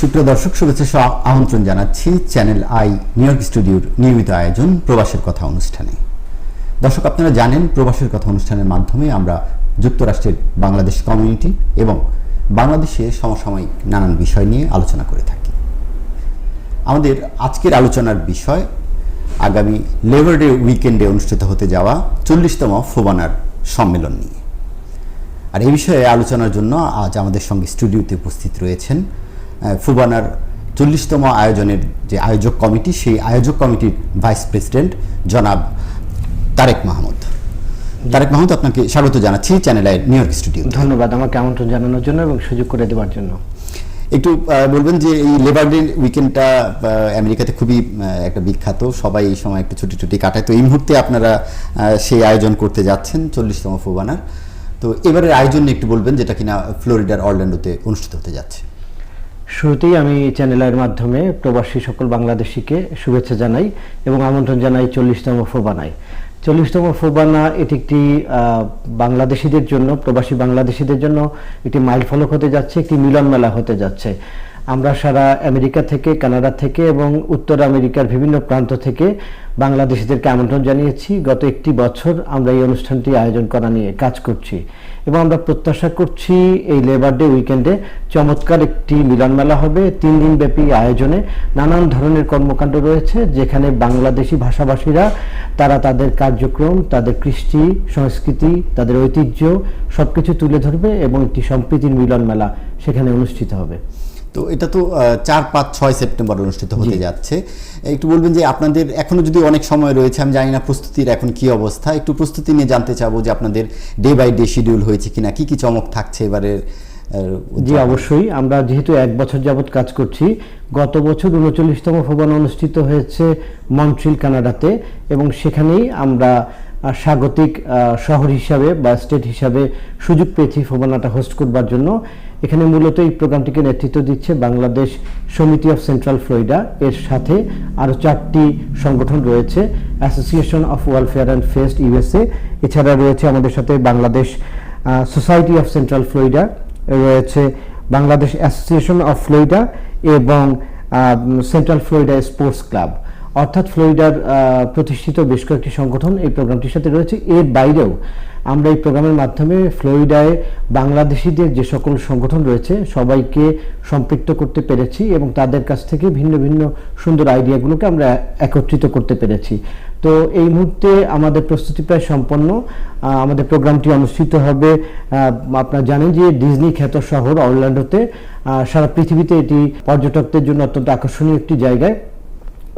সুপ্রিয় দর্শক, শুভেচ্ছা আমন্ত্রণ জানাচ্ছি চ্যানেল আই নিউ ইয়র্ক স্টুডিওর নিয়মিত আয়োজন প্রবাসের কথা অনুষ্ঠানে। দর্শক, আপনারা জানেন প্রবাসের কথা অনুষ্ঠানের মাধ্যমে আমরা যুক্তরাষ্ট্রের বাংলাদেশ কমিউনিটি এবং বাংলাদেশে সমসাময়িক নানান বিষয় নিয়ে আলোচনা করে থাকি। আমাদের আজকের আলোচনার বিষয় আগামী লেবার ডে উইকেন্ডে অনুষ্ঠিত হতে যাওয়া 40তম ফোবানার সম্মেলন নিয়ে। আর এই বিষয়ে আলোচনার জন্য আজ আমাদের সঙ্গে স্টুডিওতে উপস্থিত রয়েছেন ফোবানার 40তম আয়োজনের যে আয়োজক কমিটি, সেই আয়োজক কমিটির ভাইস প্রেসিডেন্ট জনাব তারেক মাহমুদ। তারেক মাহমুদ, আপনাকে স্বাগত জানাচ্ছি channel I knew York studio. ধন্যবাদ আমাকে আমন্ত্রণ জানানোর জন্য এবং সুযোগ করে দেওয়ার জন্য। একটু বলবেন যে এই লেবার ডে উইকেন্ডটা আমেরিকাতে খুবই একটা বিখ্যাত, সবাই এই সময় একটু ছুটি ছুটি কাটায়, তো এই মুহূর্তে আপনারা সেই আয়োজন করতে যাচ্ছেন 40তম ফোবানার। তো এবারের আয়োজন একটু বলবেন, যেটা কিনা ফ্লোরিডার অরল্যান্ডোতে অনুষ্ঠিত হতে যাচ্ছে। শুরুতেই আমি চ্যানেলের মাধ্যমে প্রবাসী সকল বাংলাদেশিকে শুভেচ্ছা জানাই এবং আমন্ত্রণ জানাই 40তম ফোবানায়। 40তম ফোবানা এটি একটি বাংলাদেশিদের জন্য, প্রবাসী বাংলাদেশিদের জন্য একটি মাইলফলক হতে যাচ্ছে, একটি মিলন মেলা হতে যাচ্ছে। আমরা সারা আমেরিকা থেকে, কানাডা থেকে এবং উত্তর আমেরিকার বিভিন্ন প্রান্ত থেকে বাংলাদেশিদেরকে আমন্ত্রণ জানিয়েছি। গত একটি বছর আমরা এই অনুষ্ঠানটি আয়োজন করা নিয়ে কাজ করছি এবং আমরা প্রত্যাশা করছি এই লেবার ডে উইকেন্ডে চমৎকার একটি মিলন মেলা হবে। 3 দিন ব্যাপী আয়োজনে নানান ধরনের কর্মকাণ্ড রয়েছে, যেখানে বাংলাদেশি ভাষাভাষীরা তারা তাদের কার্যক্রম, তাদের কৃষ্টি সংস্কৃতি, তাদের ঐতিহ্য সবকিছু তুলে ধরবে এবং একটি সম্প্রীতির মিলন মেলা সেখানে অনুষ্ঠিত হবে। তো এটা তো 4, 5, 6 সেপ্টেম্বর অনুষ্ঠিত হতে যাচ্ছে। একটু বলবেন যে আপনাদের এখনো যদি অনেক সময় রয়েছে, আমি জানি না প্রস্তুতির এখন কি অবস্থা, একটু প্রস্তুতি নিয়ে জানতে চাবো যে আপনাদের ডে বাই ডে শিডিউল হয়েছে কিনা, কি কি চমক থাকছে এবারের। জি অবশ্যই, আমরা যেহেতু 1 বছর যাবৎ কাজ করছি, গত বছর 39তম ফোবানা অনুষ্ঠিত হয়েছে মন্ট্রিল, কানাডাতে, এবং সেখানেই আমরা স্বাগতিক শহর হিসাবে বা স্টেট হিসাবে সুযোগ পেয়েছি ফোবানাটা হোস্ট করবার জন্য। এখানে মূলত এই প্রোগ্রামটিকে নেতৃত্ব দিচ্ছে বাংলাদেশ সমিতি অফ সেন্ট্রাল ফ্লোরিডা, এর সাথে আরও 4টি সংগঠন রয়েছে, association of welfare and fest USA, এছাড়া রয়েছে আমাদের সাথে Bangladesh society of central Florida, রয়েছে বাংলাদেশ অ্যাসোসিয়েশন অফ ফ্লোরিডা এবং সেন্ট্রাল ফ্লোরিডা স্পোর্টস ক্লাব, অর্থাৎ ফ্লোরিডার প্রতিষ্ঠিত বেশ কয়েকটি সংগঠন এই প্রোগ্রামটির সাথে রয়েছে। এর বাইরেও আমরা এই প্রোগ্রামের মাধ্যমে ফ্লোরিডায় বাংলাদেশিদের যে সকল সংগঠন রয়েছে সবাইকে সম্পৃক্ত করতে পেরেছি এবং তাদের কাছ থেকে ভিন্ন ভিন্ন সুন্দর আইডিয়াগুলোকে আমরা একত্রিত করতে পেরেছি। তো এই মুহূর্তে আমাদের প্রস্তুতি প্রায় সম্পন্ন। আমাদের প্রোগ্রামটি অনুষ্ঠিত হবে, আপনারা জানেন যে ডিজনি খ্যাত শহর অরল্যান্ডোতে। সারা পৃথিবীতে এটি পর্যটকদের জন্য অত্যন্ত আকর্ষণীয় একটি জায়গায়,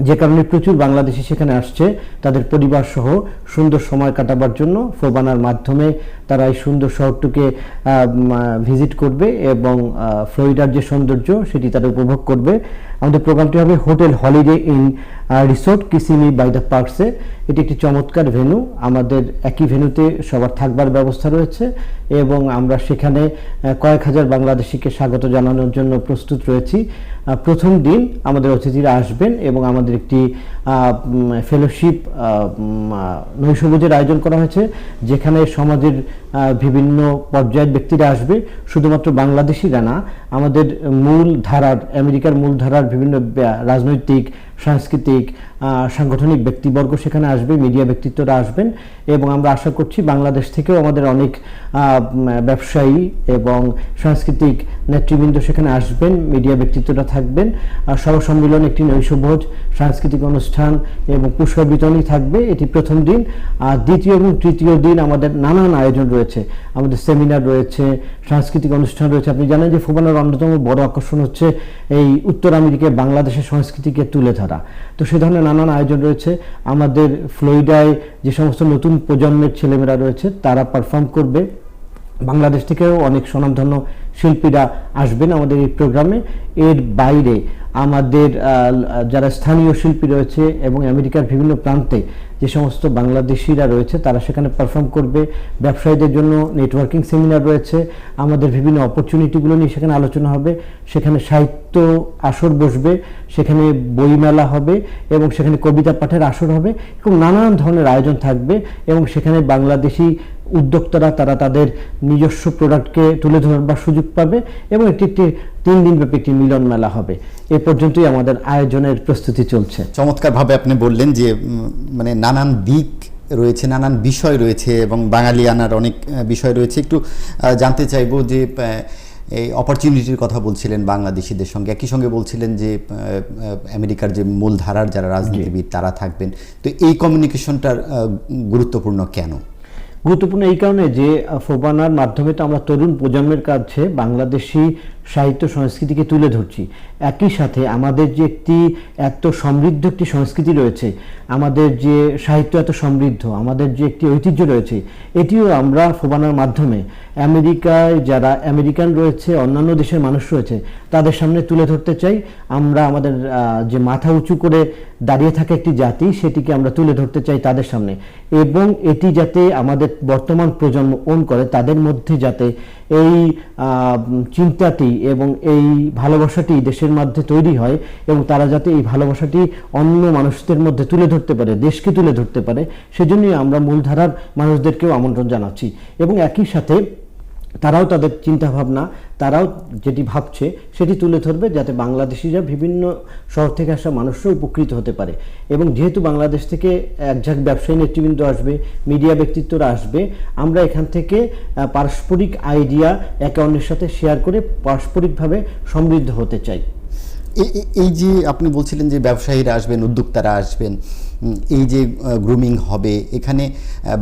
যে কারণে প্রচুর বাংলাদেশি সেখানে আসছে তাদের পরিবার সহ সুন্দর সময় কাটাবার জন্য। ফোবানার মাধ্যমে তারা এই সুন্দর শহরটিকে ভিজিট করবে এবং ফ্লোরিডার যে সৌন্দর্য সেটি তারা উপভোগ করবে। আমাদের প্রোগ্রামটি হবে hotel Holiday Inn resort Kissimmee by the পার্কসে। এটি একটি চমৎকার ভেন্যু, আমাদের একই ভেন্যুতে সবার থাকবার ব্যবস্থা রয়েছে এবং আমরা সেখানে কয়েক হাজার বাংলাদেশিকে স্বাগত জানানোর জন্য প্রস্তুত রয়েছি। প্রথম দিন আমাদের অতিথিরা আসবেন এবং আমাদের একটি ফেলোশিপ নৈশভোজের আয়োজন করা হয়েছে, যেখানে সমাজের বিভিন্ন পর্যায়ের ব্যক্তিরা আসবে। শুধুমাত্র বাংলাদেশিরা না, আমাদের মূল ধারার, আমেরিকার মূল ধারার বিভিন্ন রাজনৈতিক, সাংস্কৃতিক, সাংগঠনিক ব্যক্তিবর্গ সেখানে আসবে, মিডিয়া ব্যক্তিত্বরা আসবেন এবং আমরা আশা করছি বাংলাদেশ থেকেও আমাদের অনেক ব্যবসায়ী এবং সাংস্কৃতিক নেতৃবৃন্দ সেখানে আসবেন, মিডিয়া ব্যক্তিত্বরা থাকবেন। সভা সম্মেলন, একটি নৈশভোজ, সাংস্কৃতিক অনুষ্ঠান এবং পুরস্কার বিতরণী থাকবে। এটি প্রথম দিন। দ্বিতীয় এবং তৃতীয় দিন আমাদের নানান আয়োজন রয়েছে, আমাদের সেমিনার রয়েছে, সাংস্কৃতিক অনুষ্ঠান রয়েছে। আপনি জানেন যে ফোবানার অন্যতম বড় আকর্ষণ হচ্ছে এই উত্তর আমেরিকায় বাংলাদেশের সংস্কৃতিকে তুলে ধরা। তো সে ধরনের নানান আয়োজন রয়েছে। আমাদের ফ্লোরিডায় যে সমস্ত নতুন প্রজন্মের ছেলেমেয়েরা রয়েছে তারা পারফর্ম করবে। বাংলাদেশ থেকেও অনেক স্বনামধন্য শিল্পীরা আসবেন আমাদের এই প্রোগ্রামে। এর বাইরে আমাদের যারা স্থানীয় শিল্পী রয়েছে এবং আমেরিকার বিভিন্ন প্রান্তে যে সমস্ত বাংলাদেশিরা রয়েছে তারা সেখানে পারফর্ম করবে। ব্যবসায়ীদের জন্য নেটওয়ার্কিং সেমিনার রয়েছে, আমাদের বিভিন্ন অপরচুনিটিগুলো নিয়ে সেখানে আলোচনা হবে। সেখানে সাহিত্য আসর বসবে, সেখানে বইমেলা হবে এবং সেখানে কবিতা পাঠের আসর হবে এবং নানান ধরনের আয়োজন থাকবে এবং সেখানে বাংলাদেশি উদ্যোক্তারা তারা তাদের নিজস্ব প্রোডাক্টকে তুলে ধরবার সুযোগ পাবে এবং এটি একটি 3 দিনব্যাপী একটি মিলন মেলা হবে। এ পর্যন্তই আমাদের আয়োজনের প্রস্তুতি চলছে। চমৎকারভাবে আপনি বললেন যে মানে নানান দিক রয়েছে, নানান বিষয় রয়েছে এবং বাঙালিয়ানার অনেক বিষয় রয়েছে। একটু জানতে চাইবো যে এই অপরচুনিটির কথা বলছিলেন বাংলাদেশিদের সঙ্গে, একই সঙ্গে বলছিলেন যে আমেরিকার যে মূলধারার যারা রাজনীতিবিদ তারা থাকবেন, তো এই কমিউনিকেশনটার গুরুত্বপূর্ণ কেন? গুরুত্বপূর্ণ এই কারণে যে ফোবানার মাধ্যমে তো আমরা তরুণ প্রজন্মের কাছে বাংলাদেশি সাহিত্য সংস্কৃতিকে তুলে ধরছি। একই সাথে আমাদের যে একটি এত সমৃদ্ধ একটি সংস্কৃতি রয়েছে, আমাদের যে সাহিত্য এত সমৃদ্ধ, আমাদের যে একটি ঐতিহ্য রয়েছে, এটিও আমরা ফোবানার মাধ্যমে আমেরিকায় যারা আমেরিকান রয়েছে, অন্যান্য দেশের মানুষ রয়েছে, তাদের সামনে তুলে ধরতে চাই। আমরা আমাদের যে মাথা উঁচু করে দাঁড়িয়ে থাকা একটি জাতি, সেটিকে আমরা তুলে ধরতে চাই তাদের সামনে, এবং এটি যাতে আমাদের বর্তমান প্রজন্ম ওন করে, তাদের মধ্যে যাতে এই চিন্তাটি এবং এই ভালোবাসাটি দেশের মধ্যে তৈরি হয় এবং তারা যাতে এই ভালোবাসাটি অন্য মানুষদের মধ্যে তুলে ধরতে পারে, দেশকে তুলে ধরতে পারে, সেজন্যই আমরা মূলধারার মানুষদেরকেও আমন্ত্রণ জানাচ্ছি। এবং একই সাথে তারাও তাদের চিন্তাভাবনা, তারাও যেটি ভাবছে সেটি তুলে ধরবে, যাতে বাংলাদেশিরা বিভিন্ন শহর থেকে আসা মানুষরা উপকৃত হতে পারে। এবং যেহেতু বাংলাদেশ থেকে একঝাঁক ব্যবসায়ী নেতৃবৃন্দ আসবে, মিডিয়া ব্যক্তিত্বরা আসবে, আমরা এখান থেকে পারস্পরিক আইডিয়া একে অন্যের সাথে শেয়ার করে পারস্পরিকভাবে সমৃদ্ধ হতে চাই। এই যে আপনি বলছিলেন যে ব্যবসায়ীরা আসবেন, উদ্যোক্তারা আসবেন, এই যে গ্রুমিং হবে, এখানে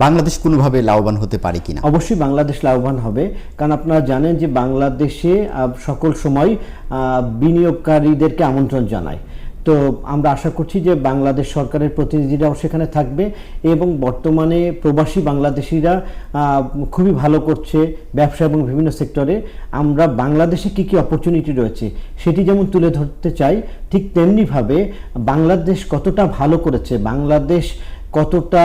বাংলাদেশ কোনোভাবে লাভবান হতে পারে কিনা? অবশ্যই বাংলাদেশ লাভবান হবে, কারণ আপনারা জানেন যে বাংলাদেশে সকল সময় বিনিয়োগকারীদেরকে আমন্ত্রণ জানায়। তো আমরা আশা করছি যে বাংলাদেশ সরকারের প্রতিনিধিরাও সেখানে থাকবে এবং বর্তমানে প্রবাসী বাংলাদেশিরা খুবই ভালো করছে ব্যবসা এবং বিভিন্ন সেক্টরে। আমরা বাংলাদেশে কী কী অপরচুনিটি রয়েছে সেটি যেমন তুলে ধরতে চাই, ঠিক তেমনিভাবে বাংলাদেশ কতটা ভালো করেছে, বাংলাদেশ কতটা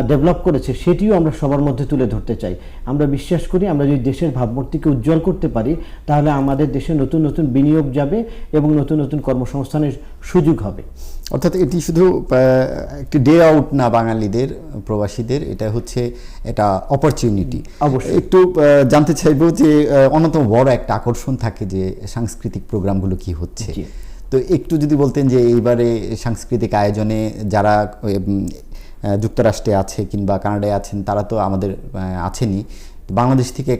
ডেভেলপ করেছে, সেটিও আমরা সবার মধ্যে তুলে ধরতে চাই। আমরা বিশ্বাস করি আমরা যদি দেশের ভাবমূর্তিকে উজ্জ্বল করতে পারি, তাহলে আমাদের দেশে নতুন নতুন বিনিয়োগ যাবে এবং নতুন নতুন কর্মসংস্থানের সুযোগ হবে। অর্থাৎ এটি শুধু একটি ডে আউট না বাঙালিদের, প্রবাসীদের, এটা হচ্ছে এটা অপরচুনিটি। অবশ্যই একটু জানতে চাইবো যে অন্যতম বড় একটা আকর্ষণ থাকে যে সাংস্কৃতিক প্রোগ্রামগুলো কি হচ্ছে, তো একটু যদি বলতেন যে এইবারে সাংস্কৃতিক আয়োজনে যারা যুক্তরাষ্ট্রে আছে কিংবা কানাডায় আছেন, তারা তো আমাদের আছেনই, বাংলাদেশ থেকে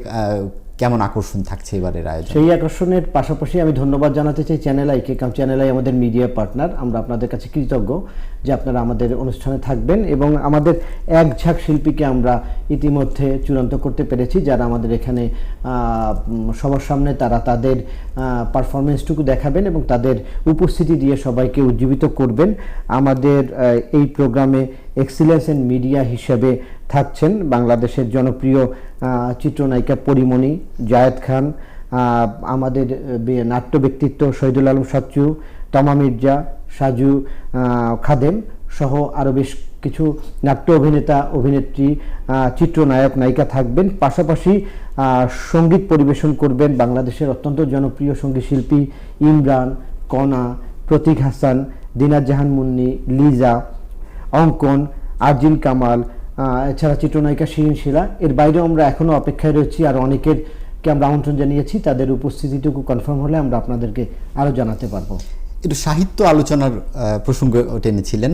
কেমন আকর্ষণ থাকছে এবারের আয়োজন? সেই আকর্ষণের পাশাপাশি আমি ধন্যবাদ জানাতে চাই চ্যানেল আইকে, কারণ চ্যানেল আই আমাদের মিডিয়া পার্টনার। আমরা আপনাদের কাছে কৃতজ্ঞ যে আপনারা আমাদের অনুষ্ঠানে থাকবেন এবং আমাদের এক ঝাঁক শিল্পীকে আমরা ইতিমধ্যে চূড়ান্ত করতে পেরেছি, যারা আমাদের এখানে সবার সামনে তারা তাদের পারফরমেন্সটুকু দেখাবেন এবং তাদের উপস্থিতি দিয়ে সবাইকে উজ্জীবিত করবেন। আমাদের এই প্রোগ্রামে এক্সিলেন্স ইন মিডিয়া হিসেবে থাকছেন বাংলাদেশের জনপ্রিয় চিত্রনায়িকা পরিমণি, জায়েদ খান, আমাদের নাট্য ব্যক্তিত্ব শহীদুল আলম সাচ্চু, তমা মির্জা, সাজু খাদেম সহ আরও বেশ কিছু নাট্য অভিনেতা, অভিনেত্রী, চিত্রনায়ক, নায়িকা থাকবেন। পাশাপাশি সঙ্গীত পরিবেশন করবেন বাংলাদেশের অত্যন্ত জনপ্রিয় সঙ্গীত শিল্পী ইমরান, কণা, প্রতীক হাসান, দিনাত জাহান মুন্নি, লিজা, অঙ্কন, আরজিন কামাল, এছাড়া চিত্রনায়িকা শিরিন শিলা। এর বাইরেও আমরা এখনও অপেক্ষায় রয়েছি, আর অনেকেরকে আমরা আমন্ত্রণ জানিয়েছি, তাদের উপস্থিতিটুকু কনফার্ম হলে আমরা আপনাদেরকে আরও জানাতে পারবো। একটু সাহিত্য আলোচনার প্রসঙ্গ টেনেছিলেন,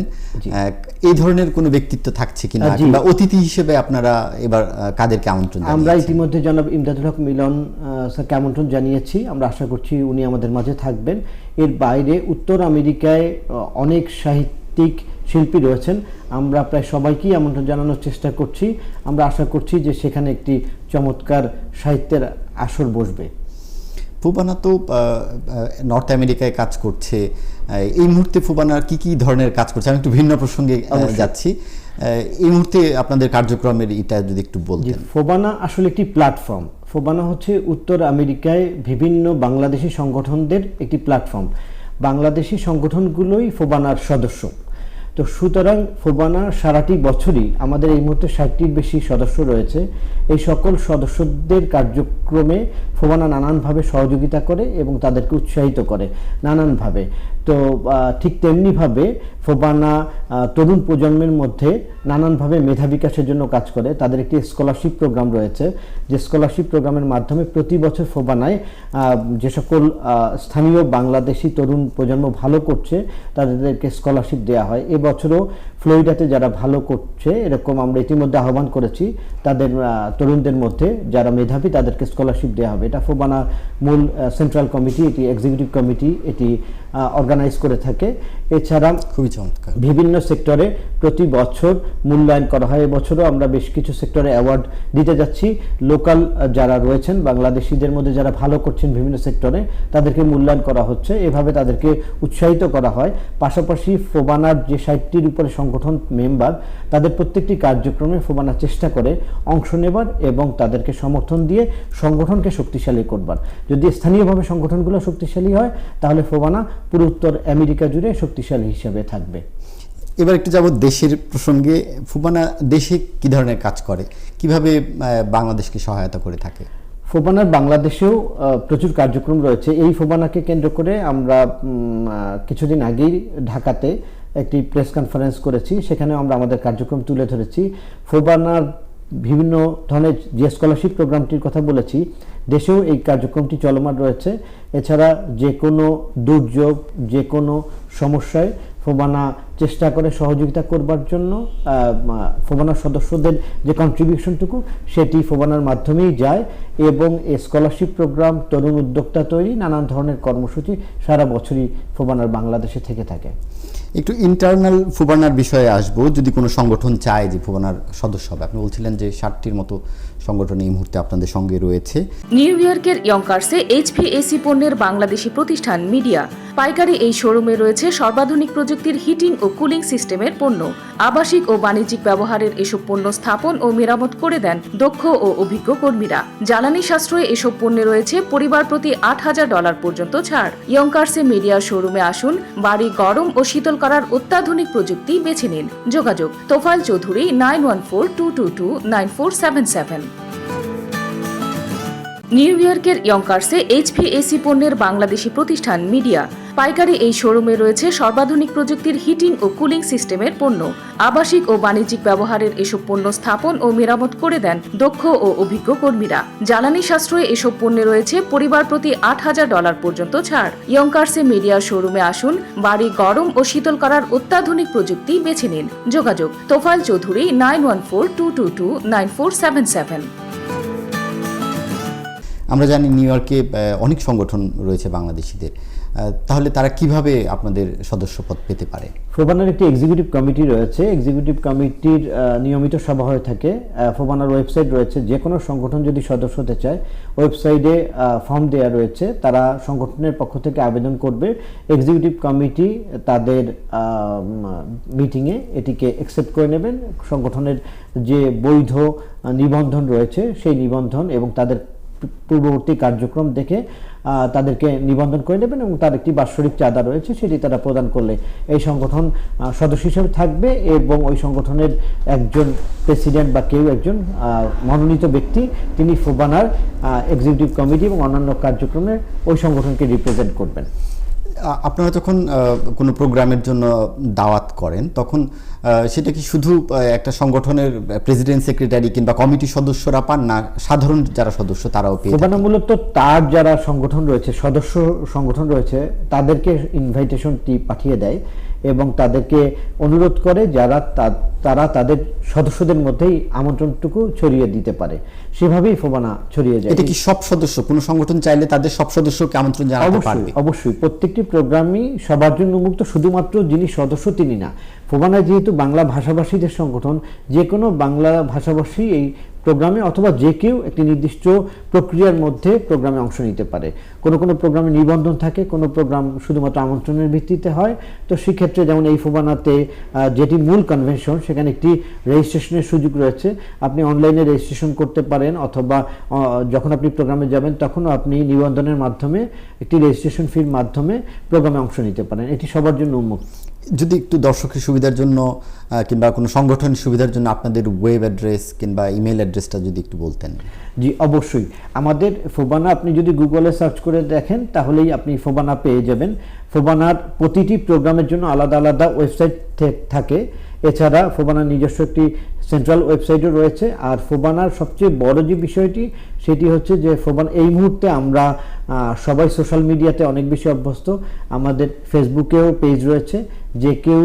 এই ধরনের কোনো ব্যক্তিত্ব থাকছে কিনা, কিংবা অতিথি হিসেবে আপনারা এবার কাদেরকে আমন্ত্রণ জানিয়েছেন? আমরা ইতিমধ্যে জনাব ইমদাদুল হক মিলন স্যারকে আমন্ত্রণ জানিয়েছি, আমরা আশা করছি উনি আমাদের মাঝে থাকবেন। এর বাইরে উত্তর আমেরিকায় অনেক সাহিত্যিক শিল্পী রয়েছেন, আমরা প্রায় সবাইকেই আমন্ত্রণ জানানোর চেষ্টা করছি। আমরা আশা করছি যে সেখানে একটি চমৎকার সাহিত্যের আসর বসবে। ফুবানা তো নর্থ আমেরিকায় কাজ করছে, এই মুহূর্তে ফুবানার কি কি ধরনের কাজ করছে? আমি একটু ভিন্ন প্রসঙ্গে যাচ্ছি, এই মুহূর্তে আপনাদের কার্যক্রমের এটা যদি একটু বলতেন। ফোবানা আসলে একটি প্ল্যাটফর্ম। ফোবানা হচ্ছে উত্তর আমেরিকায় বিভিন্ন বাংলাদেশি সংগঠনদের একটি প্ল্যাটফর্ম। বাংলাদেশি সংগঠনগুলোই ফোবানার সদস্য। তো সুতরাং ফোবানা সারাটি বছরই আমাদের এই মুহূর্তে 60টির বেশি সদস্য রয়েছে। এই সকল সদস্যদের কার্যক্রমে ফোবানা নানানভাবে সহযোগিতা করে এবং তাদেরকে উৎসাহিত করে নানানভাবে। তো ঠিক তেমনিভাবে ফোবানা তরুণ প্রজন্মের মধ্যে নানানভাবে মেধা বিকাশের জন্য কাজ করে। তাদের একটি স্কলারশিপ প্রোগ্রাম রয়েছে, যে স্কলারশিপ প্রোগ্রামের মাধ্যমে প্রতি বছর ফোবানায় যে সকল স্থানীয় বাংলাদেশি তরুণ প্রজন্ম ভালো করছে তাদেরকে স্কলারশিপ দেওয়া হয়। এবছরও ফ্লোরিডাতে যারা ভালো করছে এরকম আমরা ইতিমধ্যে আহ্বান করেছি, তাদের তরুণদের মধ্যে যারা মেধাবী তাদেরকে স্কলারশিপ দেওয়া হবে। এটা ফোবানা মূল সেন্ট্রাল কমিটি, এটি এক্সিকিউটিভ কমিটি এটি অর্গানাইজ করে থাকে। এছাড়া খুবই চমৎকার বিভিন্ন সেক্টরে প্রতি বছর মূল্যায়ন করা হয়। এবছরও আমরা বেশ কিছু সেক্টরে অ্যাওয়ার্ড দিতে যাচ্ছি। লোকাল যারা রয়েছেন বাংলাদেশিদের মধ্যে যারা ভালো করছেন বিভিন্ন সেক্টরে তাদেরকে মূল্যায়ন করা হচ্ছে, এভাবে তাদেরকে উৎসাহিত করা হয়। পাশাপাশি ফোবানার যে 60টির উপরে সংগঠন মেম্বার, তাদের প্রত্যেকটি কার্যক্রমে ফোবানা চেষ্টা করে অংশ নেবার এবং তাদেরকে সমর্থন দিয়ে সংগঠনকে শক্তিশালী করবার। যদি স্থানীয়ভাবে সংগঠনগুলো শক্তিশালী হয় তাহলে ফোবানা পুরো উত্তর আমেরিকা জুড়ে শক্তিশালী হিসেবে থাকবে। এবার একটু যাব দেশের প্রসঙ্গে। ফোবানা দেশে কি ধরনের কাজ করে, কিভাবে বাংলাদেশকে সহায়তা করে থাকে? ফোবানার বাংলাদেশেও প্রচুর কার্যক্রম রয়েছে। এই ফোবানাকে কেন্দ্র করে আমরা কিছুদিন আগেই ঢাকাতে একটি প্রেস কনফারেন্স করেছি, সেখানে আমরা আমাদের কার্যক্রম তুলে ধরেছি। ফোবানার বিভিন্ন ধরনের যে স্কলারশিপ প্রোগ্রামটির কথা বলেছি, দেশেও এই কার্যক্রমটি চলমান রয়েছে। এছাড়া যে কোনো দুর্যোগ, যে কোনো সমস্যায় ফোবানা চেষ্টা করে সহযোগিতা করবার জন্য। ফোবানার সদস্যদের যে কন্ট্রিবিউশনটুকু সেটি ফোবানার মাধ্যমেই যায় এবং এই স্কলারশিপ প্রোগ্রাম, তরুণ উদ্যোক্তা তৈরি, নানান ধরনের কর্মসূচি সারা বছরই ফোবানার বাংলাদেশে থেকে থাকে। একটু ইন্টারনাল ফোবানার বিষয়ে আসবো। যদি কোনো সংগঠন চায় যে ফোবানার সদস্য হবে, আপনি বলছিলেন যে 60টির মতো সংগঠন এই মুহূর্তে আপনাদের সঙ্গে রয়েছে। নিউ ইয়র্কের ইয়ঙ্কার্সে এইচভিএসি পণ্যের বাংলাদেশি প্রতিষ্ঠান মিডিয়া পাইকারি এই শোরুমে রয়েছে সর্বাধুনিক প্রযুক্তির হিটিং ও কুলিং সিস্টেমের পণ্য। আবাসিক ও বাণিজ্যিক ব্যবহারের এসব পণ্য স্থাপন ও মেরামত করে দেন দক্ষ ও অভিজ্ঞ কর্মীরা। জ্বালানি সাশ্রয়ে এসব পণ্যে রয়েছে পরিবার প্রতি $8,000 পর্যন্ত ছাড়। ইয়ঙ্কার্সে মিডিয়া শোরুমে আসুন, বাড়ি গরম ও শীতল করার অত্যাধুনিক প্রযুক্তি বেছে নিন। যোগাযোগ তোফায়েল চৌধুরী 9142229477। নিউ ইয়র্কের ইয়ঙ্কার্সে এইচভিএসি পণ্যের বাংলাদেশি প্রতিষ্ঠান মিডিয়া পাইকারি এই শোরুমে রয়েছে সর্বাধুনিক প্রযুক্তির হিটিং ও কুলিং সিস্টেমের পণ্য। আবাসিক ও বাণিজ্যিক ব্যবহারের এসব পণ্য স্থাপন ও মেরামত করে দেন দক্ষ ও অভিজ্ঞ কর্মীরা। জ্বালানি সাশ্রয়ে এসব পণ্যে রয়েছে পরিবার প্রতি $8,000 পর্যন্ত ছাড়। ইয়ঙ্কার্সে মিডিয়া শোরুমে আসুন, বাড়ি গরম ও শীতল করার অত্যাধুনিক প্রযুক্তি বেছে নিন। যোগাযোগ তোফায়েল চৌধুরী 9142229477। আমরা জানি নিউ ইয়র্কে অনেক সংগঠন রয়েছে বাংলাদেশিদের, তাহলে তারা কিভাবে আপনাদের সদস্যপদ পেতে পারে? ফোবানার একটি এক্সিকিউটিভ কমিটি রয়েছে। এক্সিকিউটিভ কমিটির নিয়মিত সভা হয়ে থাকে। ফোবানার ওয়েবসাইট রয়েছে, যে কোনো সংগঠন যদি সদস্য হতে চায় ওয়েবসাইটে ফর্ম দেওয়া রয়েছে, তারা সংগঠনের পক্ষ থেকে আবেদন করবে। এক্সিকিউটিভ কমিটি তাদের মিটিংয়ে এটিকে অ্যাকসেপ্ট করে নেবেন। সংগঠনের যে বৈধ নিবন্ধন রয়েছে সেই নিবন্ধন এবং তাদের পূর্ববর্তী কার্যক্রম দেখে তাদেরকে নিবন্ধন করে নেবেন এবং তার একটি বাৎসরিক চাঁদা রয়েছে, সেটি তারা প্রদান করলে এই সংগঠন সদস্য হিসেবে থাকবে এবং ওই সংগঠনের একজন প্রেসিডেন্ট বা কেউ একজন মনোনীত ব্যক্তি তিনি ফোবানার এক্সিকিউটিভ কমিটি এবং অন্যান্য কার্যক্রমে ওই সংগঠনকে রিপ্রেজেন্ট করবেন। আপনারা যখন কোনো প্রোগ্রামের জন্য দাওয়াত করেন তখন সেটা কি শুধু একটা সংগঠনের প্রেসিডেন্ট, সেক্রেটারি কিংবা কমিটির সদস্যরা পান, না সাধারণ যারা সদস্য তারাও পেয়ে? ফোবানা মূলত তার যারা সংগঠন রয়েছে, সদস্য সংগঠন রয়েছে, তাদেরকে ইনভাইটেশনটি পাঠিয়ে দেয় এবং তাদেরকে অনুরোধ করে তারা তাদের সদস্যদের মধ্যেই আমন্ত্রণটুকু ছড়িয়ে দিতে পারে। সেভাবেই ফোবানা ছড়িয়ে যায়। এটা কি সব সদস্য, কোনো সংগঠন চাইলে তাদের সব সদস্যকে আমন্ত্রণ জানাতে পারবে? অবশ্যই প্রত্যেকটি প্রোগ্রামই সবার জন্য উন্মুক্ত, শুধুমাত্র যিনি সদস্য তিনি না। ফোবানা যেহেতু বাংলা ভাষাভাষীদের সংগঠন, যে কোনো বাংলা ভাষাভাষী এই প্রোগ্রামে অথবা যে কেউ একটি নির্দিষ্ট প্রক্রিয়ার মধ্যে প্রোগ্রামে অংশ নিতে পারে। কোনো প্রোগ্রামে নিবন্ধন থাকে, কোনো প্রোগ্রাম শুধুমাত্র আমন্ত্রণের ভিত্তিতে হয়। তো সেক্ষেত্রে যেমন এই ফোবানাতে যেটি মূল কনভেনশন, সেখানে একটি রেজিস্ট্রেশনের সুযোগ রয়েছে। আপনি অনলাইনে রেজিস্ট্রেশন করতে পারেন অথবা যখন আপনি প্রোগ্রামে যাবেন তখনও আপনি নিবন্ধনের মাধ্যমে একটি রেজিস্ট্রেশন ফির মাধ্যমে প্রোগ্রামে অংশ নিতে পারেন। এটি সবার জন্য উন্মুক্ত। যদি একটু দর্শকের সুবিধার জন্য কিংবা কোনো সংগঠনের সুবিধার জন্য আপনাদের ওয়েব অ্যাড্রেস কিংবা ইমেল অ্যাড্রেসটা যদি একটু বলতেন। জি অবশ্যই, আমাদের ফোবানা আপনি যদি গুগলে সার্চ করে দেখেন তাহলেই আপনি ফোবানা পেয়ে যাবেন। ফোবানার প্রতিটি প্রোগ্রামের জন্য আলাদা আলাদা ওয়েবসাইট থাকে, এছাড়া ফোবানার নিজস্ব একটি সেন্ট্রাল ওয়েবসাইটও রয়েছে। আর ফোবানার সবচেয়ে বড় যে বিষয়টি সেটি হচ্ছে যে ফোবানা এই মুহূর্তে আমরা সবাই সোশ্যাল মিডিয়াতে অনেক বেশি অভ্যস্ত। আমাদের ফেসবুকেও পেজ রয়েছে, যে কেউ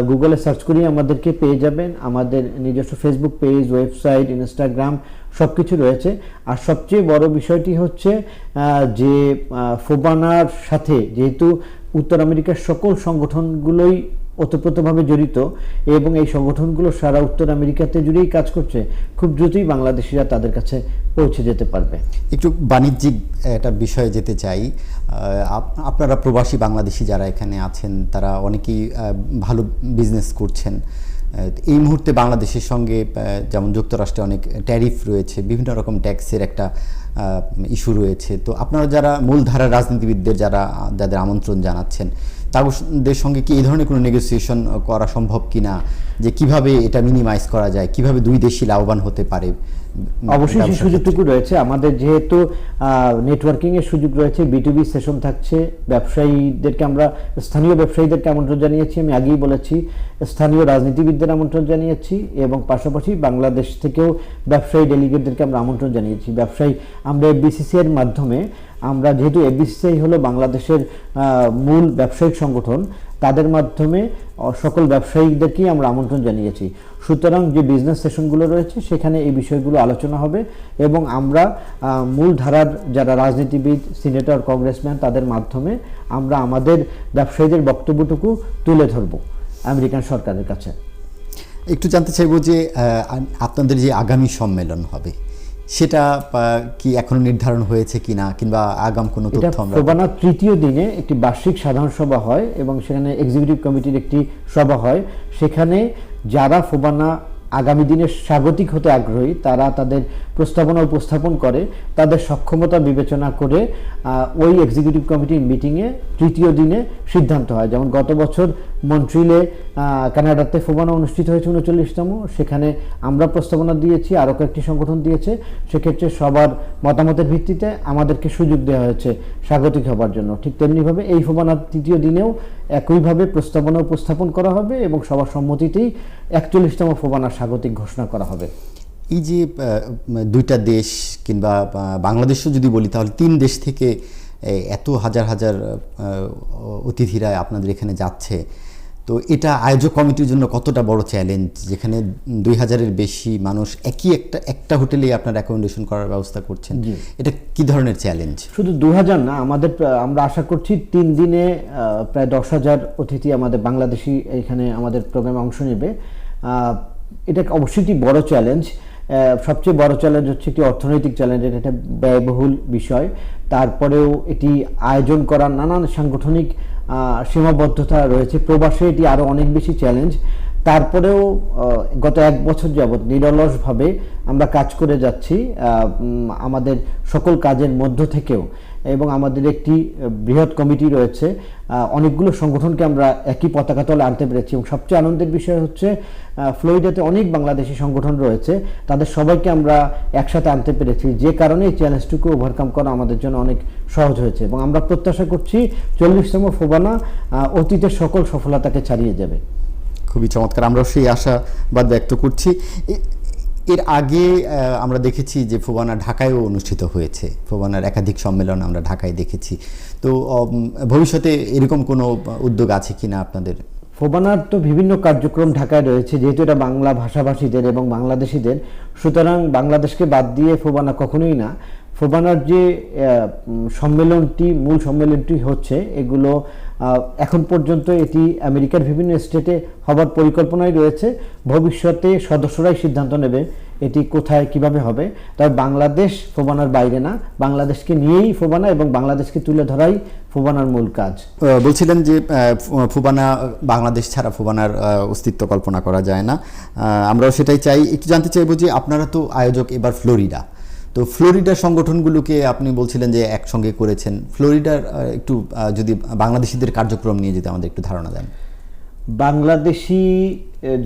গুগলে সার্চ করেই আমাদেরকে পেয়ে যাবেন। আমাদের নিজস্ব ফেসবুক পেজ, ওয়েবসাইট, ইনস্টাগ্রাম সব কিছু রয়েছে। আর সবচেয়ে বড় বিষয়টি হচ্ছে যে ফোবানার সাথে যেহেতু উত্তর আমেরিকার সকল সংগঠনগুলোই ওতপ্রোতভাবে জড়িত এবং এই সংগঠনগুলো সারা উত্তর আমেরিকাতে জুড়েই কাজ করছে, খুব দ্রুতই বাংলাদেশিরা তাদের কাছে পৌঁছে যেতে পারবে। একটু বাণিজ্যিক একটা বিষয়ে যেতে চাই। আপনারা প্রবাসী বাংলাদেশি যারা এখানে আছেন তারা অনেকেই ভালো বিজনেস করছেন। এই মুহূর্তে বাংলাদেশের সঙ্গে যেমন যুক্তরাষ্ট্রে অনেক ট্যারিফ রয়েছে, বিভিন্ন রকম ট্যাক্সের একটা ইস্যু রয়েছে। তো আপনারা যারা মূলধারার রাজনীতিবিদদের যাদের আমন্ত্রণ জানাচ্ছেন তাদের সঙ্গে কি এই ধরনের কোনো নেগোসিয়েশন করা সম্ভব কিনা, যে কিভাবে এটা মিনিমাইজ করা যায়, কিভাবে দুই দেশই লাভবান হতে পারে? অবশ্যই সেই সুযোগটুকু রয়েছে। আমাদের যেহেতু নেটওয়ার্কিং এর সুযোগ রয়েছে, B2B সেশন থাকছে, ব্যবসায়ীদেরকে আমরা স্থানীয় ব্যবসায়ীদেরকে আমন্ত্রণ জানিয়েছি, আমি আগেই বলেছি স্থানীয় রাজনীতিবিদদের আমন্ত্রণ জানিয়েছি এবং পাশাপাশি বাংলাদেশ থেকেও ব্যবসায়ী ডেলিগেটদেরকে আমরা আমন্ত্রণ জানিয়েছি। ব্যবসায়ী আমরা FBCCI এর মাধ্যমে, আমরা যেহেতু FBCCI হলো বাংলাদেশের মূল ব্যবসায়িক সংগঠন, তাদের মাধ্যমে সকল ব্যবসায়ীদেরকেই আমরা আমন্ত্রণ জানিয়েছি। সুতরাং যে বিজনেস সেশনগুলো রয়েছে সেখানে এই বিষয়গুলো আলোচনা হবে এবং আমরা মূল ধারার যারা রাজনীতিবিদ, সিনেটর, কংগ্রেসম্যান তাদের মাধ্যমে আমরা আমাদের ব্যবসায়ীদের বক্তব্যটুকু তুলে ধরব আমেরিকান সরকারের কাছে। একটু জানতে চাইব যে আপনাদের যে আগামী সম্মেলন হবে সেটা কি এখনো নির্ধারণ হয়েছে কিনা, কিংবা আগাম কোনো তথ্য? আমরা ফোবানার তৃতীয় দিনে একটি বার্ষিক সাধারণ সভা হয় এবং সেখানে এক্সিকিউটিভ কমিটির একটি সভা হয়। সেখানে যারা ফোবানা আগামী দিনে স্বাগতিক হতে আগ্রহী তারা তাদের প্রস্তাবনা উপস্থাপন করে, তাদের সক্ষমতা বিবেচনা করে ওই এক্সিকিউটিভ কমিটির মিটিংয়ে তৃতীয় দিনে সিদ্ধান্ত হয়। যেমন গত বছর মন্ট্রিলে কানাডাতে ফোবানা অনুষ্ঠিত হয়েছে 39তম, সেখানে আমরা প্রস্তাবনা দিয়েছি, আরও কয়েকটি সংগঠন দিয়েছে। সেক্ষেত্রে সবার মতামতের ভিত্তিতে আমাদেরকে সুযোগ দেওয়া হয়েছে স্বাগতিক হবার জন্য। ঠিক তেমনিভাবে এই ফোবানার তৃতীয় দিনেও একইভাবে প্রস্তাবনা উপস্থাপন করা হবে এবং সবার সম্মতিতেই 41তম ফোবানা স্বাগতিক ঘোষণা করা হবে। এই যে দুইটা দেশ কিংবা বাংলাদেশও যদি বলি তাহলে 3 দেশ থেকে এত হাজার হাজার অতিথিরা আপনাদের এখানে যাচ্ছে, তো এটা আয়োজক কমিটির জন্য কতটা বড় চ্যালেঞ্জ, যেখানে 2000-এর বেশি মানুষ একই একটা হোটেলে আপনার অ্যাকোমোডেশন করার ব্যবস্থা করছেন? এটা কি ধরনের চ্যালেঞ্জ? শুধু 2000 না, আমরা আশা করছি 3 দিনে প্রায় 10,000 অতিথি আমাদের বাংলাদেশি এখানে আমাদের প্রোগ্রামে অংশ নেবে। এটা অবশ্যই একটি বড় চ্যালেঞ্জ। সবচেয়ে বড় চ্যালেঞ্জ হচ্ছে একটি অর্থনৈতিক চ্যালেঞ্জ, এটা একটা ব্যয়বহুল বিষয়। তারপরেও এটি আয়োজন করার নানান সাংগঠনিক সীমাবদ্ধতা রয়েছে। প্রবাসে এটি আরও অনেক বেশি চ্যালেঞ্জ। তারপরেও গত 1 বছর যাবৎ নিরলসভাবে আমরা কাজ করে যাচ্ছি আমাদের সকল কাজের মধ্য থেকেও, এবং আমাদের একটি বৃহৎ কমিটি রয়েছে, অনেকগুলো সংগঠনকে আমরা একই পতাকা তলে আনতে পেরেছি। এবং সবচেয়ে আনন্দের বিষয় হচ্ছে ফ্লোরিডাতে অনেক বাংলাদেশি সংগঠন রয়েছে, তাদের সবাইকে আমরা একসাথে আনতে পেরেছি, যে কারণে এই চ্যালেঞ্জটুকু ওভারকাম করা আমাদের জন্য অনেক সহজ হয়েছে। এবং আমরা প্রত্যাশা করছি 40তম ফোবানা অতীতের সকল সফলতাকে ছাড়িয়ে যাবে। খুবই চমৎকার, আমরা সেই আশাবাদ ব্যক্ত করছি। এর আগে আমরা দেখেছি যে ফোবানা ঢাকায়ও অনুষ্ঠিত হয়েছে, ফোবানার একাধিক সম্মেলন আমরা ঢাকায় দেখেছি। তো ভবিষ্যতে এরকম কোনো উদ্যোগ আছে কিনা আপনাদের? ফোবানার তো বিভিন্ন কার্যক্রম ঢাকায় রয়েছে, যেহেতু এটা বাংলা ভাষাভাষীদের এবং বাংলাদেশিদের, সুতরাং বাংলাদেশকে বাদ দিয়ে ফোবানা কখনোই না। ফোবানার যে মূল সম্মেলনটি হচ্ছে, এগুলো এখন পর্যন্ত এটি আমেরিকার বিভিন্ন স্টেটে হবার পরিকল্পনাই রয়েছে। ভবিষ্যতে সদস্যরাই সিদ্ধান্ত নেবে এটি কোথায় কিভাবে হবে। তবে বাংলাদেশ ফোবানার বাইরে না, বাংলাদেশকে নিয়েই ফোবানা এবং বাংলাদেশকে তুলে ধরাই ফোবানার মূল কাজ। বলছিলেন যে ফোবানা বাংলাদেশ ছাড়া ফোবানার অস্তিত্ব কল্পনা করা যায় না, আমরাও সেটাই চাই। একটু জানতে চাইবো যে আপনারা তো আয়োজক এবার ফ্লোরিডা, তো ফ্লোরিডার সংগঠনগুলোকে আপনি বলছিলেন যে একসঙ্গে করেছেন। ফ্লোরিডার একটু যদি বাংলাদেশিদের কার্যক্রম নিয়ে যদি আমাদের একটু ধারণা দেন। বাংলাদেশি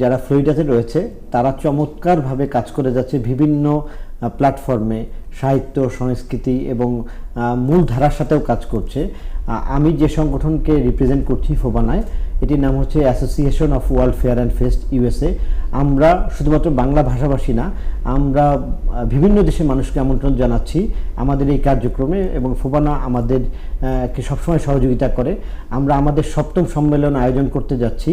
যারা ফ্লোরিডাতে রয়েছে তারা চমৎকারভাবে কাজ করে যাচ্ছে বিভিন্ন প্ল্যাটফর্মে, সাহিত্য, সংস্কৃতি এবং মূলধারার সাথেও কাজ করছে। আমি যে সংগঠনকে রিপ্রেজেন্ট করছি ফোবানায়, এটির নাম হচ্ছে association of world fair and fest USA. আমরা শুধুমাত্র বাংলা ভাষাভাষী না, আমরা বিভিন্ন দেশের মানুষকে আমন্ত্রণ জানাচ্ছি আমাদের এই কার্যক্রমে, এবং ফোবানা আমাদেরকে সবসময় সহযোগিতা করে। আমরা আমাদের 7ম সম্মেলন আয়োজন করতে যাচ্ছি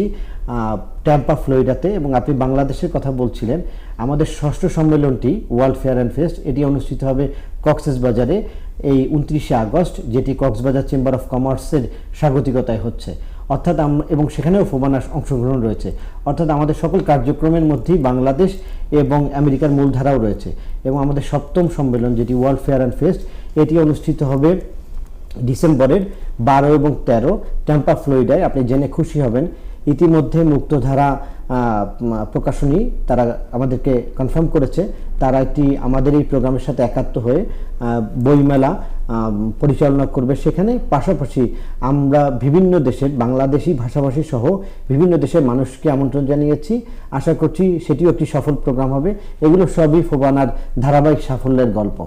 ট্যাম্পা, ফ্লোরিডাতে। এবং আপনি বাংলাদেশের কথা বলছিলেন, আমাদের 6ষ্ঠ সম্মেলনটি ওয়ার্ল্ড ফেয়ার অ্যান্ড ফেস্ট, এটি অনুষ্ঠিত হবে কক্সবাজারে এই 29শে আগস্ট, যেটি কক্সবাজার চেম্বার অফ কমার্সের স্বাগতিকতায় হচ্ছে। অর্থাৎ এবং সেখানেও ফোবানার অংশগ্রহণ রয়েছে। অর্থাৎ আমাদের সকল কার্যক্রমের মধ্যেই বাংলাদেশ এবং আমেরিকার মূলধারাও রয়েছে। এবং আমাদের 7ম সম্মেলন, যেটি ওয়ার্ল্ড ফেয়ার অ্যান্ড ফেস্ট, এটি অনুষ্ঠিত হবে ডিসেম্বরের 12 এবং 13 ট্যাম্পা, ফ্লোরিডায়। আপনি জেনে খুশি হবেন, ইতিমধ্যে মুক্তধারা প্রকাশনী তারা আমাদেরকে কনফার্ম করেছে তারা আমাদের এই প্রোগ্রামের সাথে একাত্ম হয়ে বইমেলা পরিচালনা করবে সেখানে। পাশাপাশি আমরা বিভিন্ন দেশের বাংলাদেশি ভাষাভাষী সহ বিভিন্ন দেশের মানুষকে আমন্ত্রণ জানিয়েছি। আশা করছি সেটিও একটি সফল প্রোগ্রাম হবে। এগুলো সবই ফোবানার ধারাবাহিক সাফল্যের গল্প।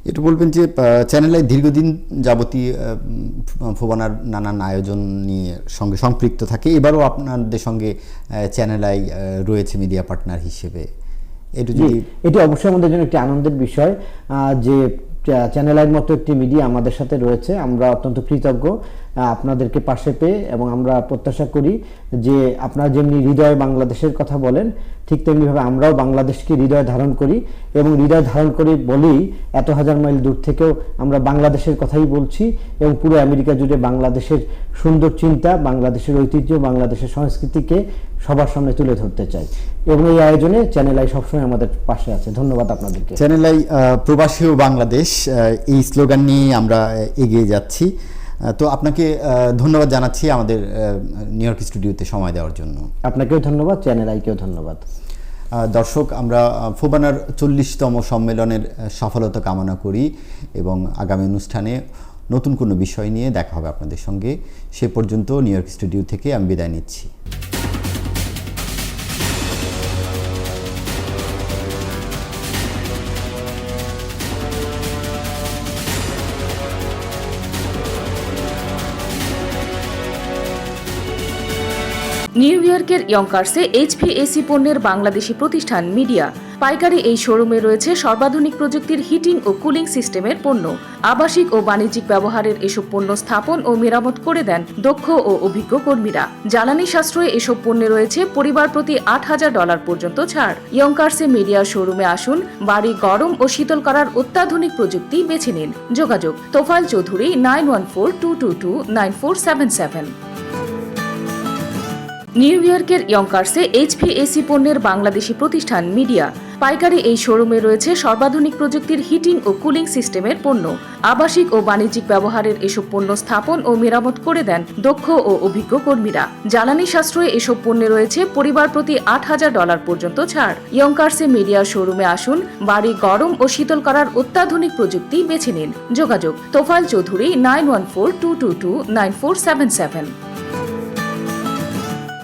একটু বলবেন যে চ্যানেল আই দীর্ঘদিন যাবতীয় ফোবানার নানান আয়োজন নিয়ে সঙ্গে সম্পৃক্ত থাকে, এবারও আপনাদের সঙ্গে চ্যানেল আই রয়েছে মিডিয়া পার্টনার হিসেবে। এটি অবশ্যই আমাদের জন্য একটি আনন্দের বিষয় যে চ্যানেল আইয়ের মতো একটি মিডিয়া আমাদের সাথে রয়েছে। আমরা অত্যন্ত কৃতজ্ঞ আপনাদেরকে পাশে পেয়ে, এবং আমরা প্রত্যাশা করি যে আপনারা যেমনি হৃদয়ে বাংলাদেশের কথা বলেন, ঠিক তেমনিভাবে আমরাও বাংলাদেশকে হৃদয়ে ধারণ করি, এবং হৃদয় ধারণ করি বলেই এত হাজার মাইল দূর থেকেও আমরা বাংলাদেশের কথাই বলছি, এবং পুরো আমেরিকা জুড়ে বাংলাদেশের সুন্দর চিন্তা, বাংলাদেশের ঐতিহ্য, বাংলাদেশের সংস্কৃতিকে সবার সামনে তুলে ধরতে চাই। এবং এই আয়োজনে চ্যানেল আই সবসময় আমাদের পাশে আছে। ধন্যবাদ আপনাদেরকে। চ্যানেল আই প্রবাসী ও বাংলাদেশ, এই স্লোগান নিয়ে আমরা এগিয়ে যাচ্ছি। তো আপনাকে ধন্যবাদ জানাচ্ছি আমাদের নিউ ইয়র্ক স্টুডিওতে সময় দেওয়ার জন্য। আপনাকেও ধন্যবাদ, চ্যানেল আইকেও ধন্যবাদ। দর্শক, আমরা ফোবানার 40তম সম্মেলনের সফলতা কামনা করি, এবং আগামী অনুষ্ঠানে নতুন কোনো বিষয় নিয়ে দেখা হবে আপনাদের সঙ্গে। সে পর্যন্ত নিউ ইয়র্ক স্টুডিও থেকে আমি বিদায় নিচ্ছি। নিউ ইয়র্কের ইয়ঙ্কার্সে এইচভিএসি পণ্যের বাংলাদেশি প্রতিষ্ঠান মিডিয়া। পাইকারি এই শোরুমে রয়েছে সর্বাধুনিক প্রযুক্তির হিটিং ও কুলিং সিস্টেমের পণ্য। আবাসিক ও বাণিজ্যিক ব্যবহারের এসব পণ্য স্থাপন ও মেরামত করে দেন দক্ষ ও অভিজ্ঞ কর্মীরা। জ্বালানি সাশ্রয়ে এসব পণ্যে রয়েছে পরিবার প্রতি $8,000 পর্যন্ত ছাড়। ইয়ঙ্কার্সে মিডিয়া শোরুমে আসুন, বাড়ি গরম ও শীতল করার অত্যাধুনিক প্রযুক্তি বেছে নিন। যোগাযোগ তোফায়েল চৌধুরী 9142229477। নিউ ইয়র্কের ইয়ঙ্কার্সে এইচভিএসি পণ্যের বাংলাদেশি প্রতিষ্ঠান মিডিয়া। পাইকারি এই শোরুমে রয়েছে সর্বাধুনিক প্রযুক্তির হিটিং ও কুলিং সিস্টেমের পণ্য। আবাসিক ও বাণিজ্যিক ব্যবহারের এসব পণ্য স্থাপন ও মেরামত করে দেন দক্ষ ও অভিজ্ঞ কর্মীরা। জ্বালানি সাশ্রয়ে এসব পণ্যে রয়েছে পরিবার প্রতি $8,000 পর্যন্ত ছাড়। ইয়ঙ্কার্সে মিডিয়া শোরুমে আসুন, বাড়ি গরম ও শীতল করার অত্যাধুনিক প্রযুক্তি বেছে নিন। যোগাযোগ তোফায়েল চৌধুরী 9142229477।